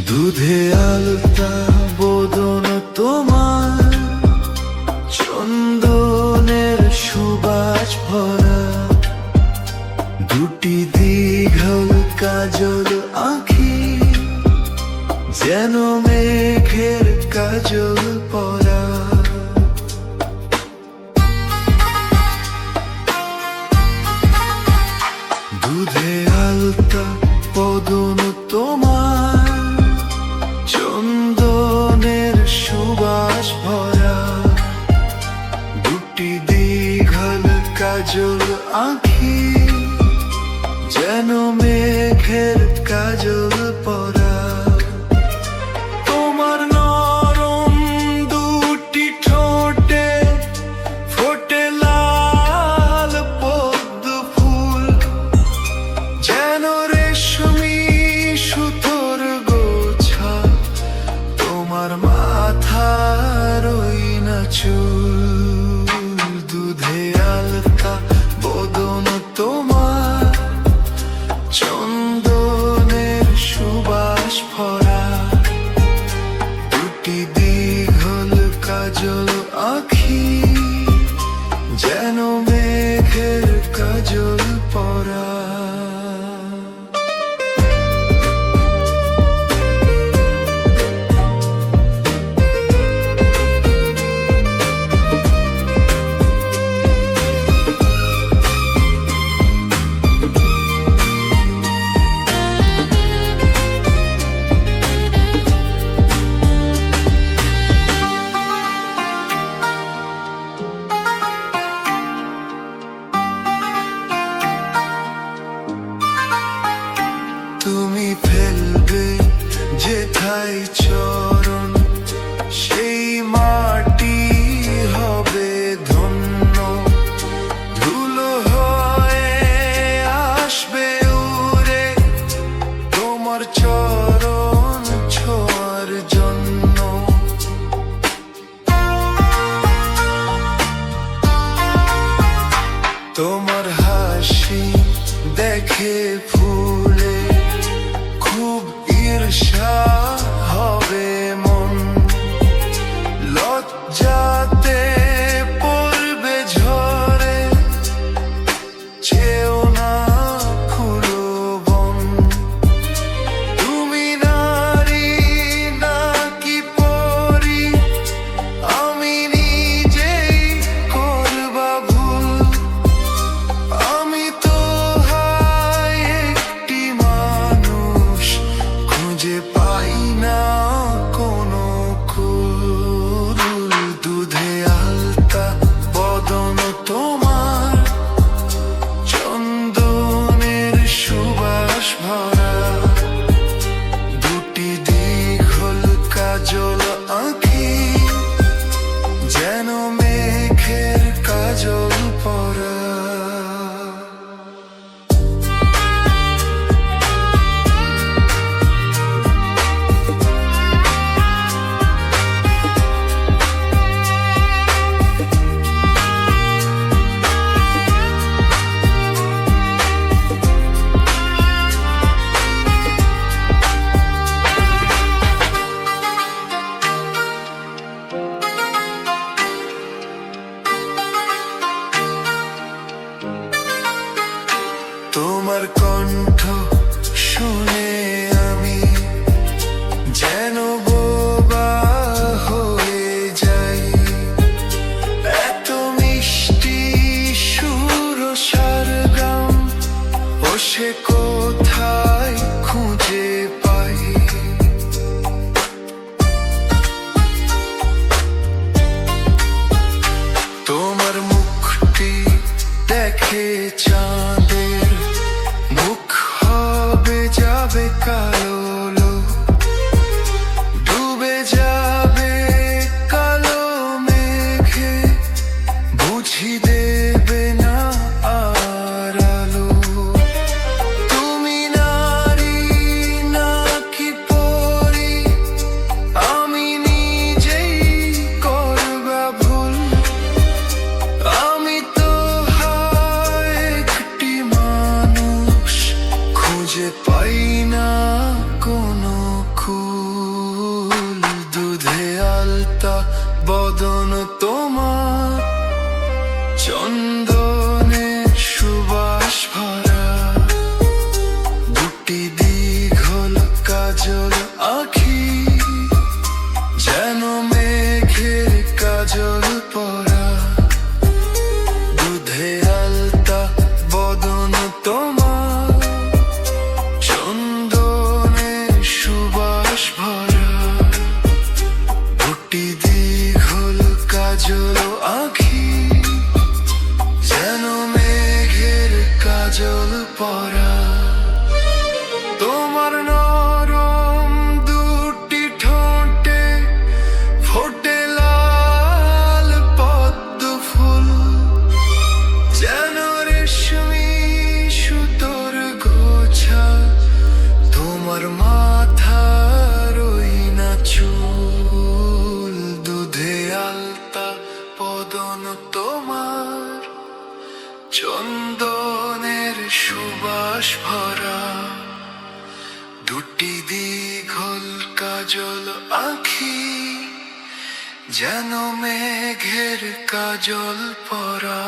দুধে আলতা বদন তোমার, চন্দনের সুবাস ভরা, দুটি দীঘল কাজল আঁখি, যেন মেঘের কাজল পরা। দুধে আলতা বদন তোমার, চন্দনের সুবাস ভরা, দুটি দীঘল কাজল আঁখি, যেন মেঘের কাজল পরা। তোমার নরম দুটি ঠোঁটে ফোটে লাল পদ্ম ফুল, যেন রেশমি সুতোর গোছা, তোমার মাথার ওই না চুল। দুধে আলতা বদন তোমার, চন্দনের সুবাস ভরা, দুটি দীঘল কাজল আঁখি, যেন মেঘের কাজল পরা। তুমি ফেলবে যেথায় চরণ, সেই মাটি হবে ধন্য, ধুলো হয়ে আসবে উড়ে তোমার চরণ ছোঁয়ার জন্য। তোমার হাসি দেখে ফুলে খুব ঈর্ষা হবে মন, লজ্জাতে পড়বে ঝরে, চেও না খুলো বন। তুমি নারী নাকি পরী, আমি নিজেই করবা ভুল, আমি তো হায় একটি মানুষ, খুঁজে পাই না কোনো কুল। দুধে আলতা বদন তোমার, চন্দনের সুবাস ভরা, দুটি দীঘল কাজল আঁখি, যেন মেঘের কাজল পরা। তোমার কণ্ঠ শুনে আমি যেন বোবা হয়ে যাই, এত মিষ্টি সুর সারগাম ও সে কোথায় খুঁজে পাই। তোমার মুখটি দেখে চাঁদের মুখ হবে যাবে কালো, ডুবে যাবে কালো মেঘে, বুঝি দেবে না আর আলো। তুমি নারী নাকি পরী, আমি নিজেই করবা ভুল, আমি তো হায় একটি পরা। তোমার নরম দুটি ঠোঁটে ফোটে লাল পদ্ম ফুল, যেন রেশমি সুতোর গোছা তোমার মাথার ওই না চুল। দুধে আলতা বদন তোমার, চন্দনের সুবাস ভরা, দুটি দীঘল কাজল আঁখি যেন মেঘের কাজল পরা।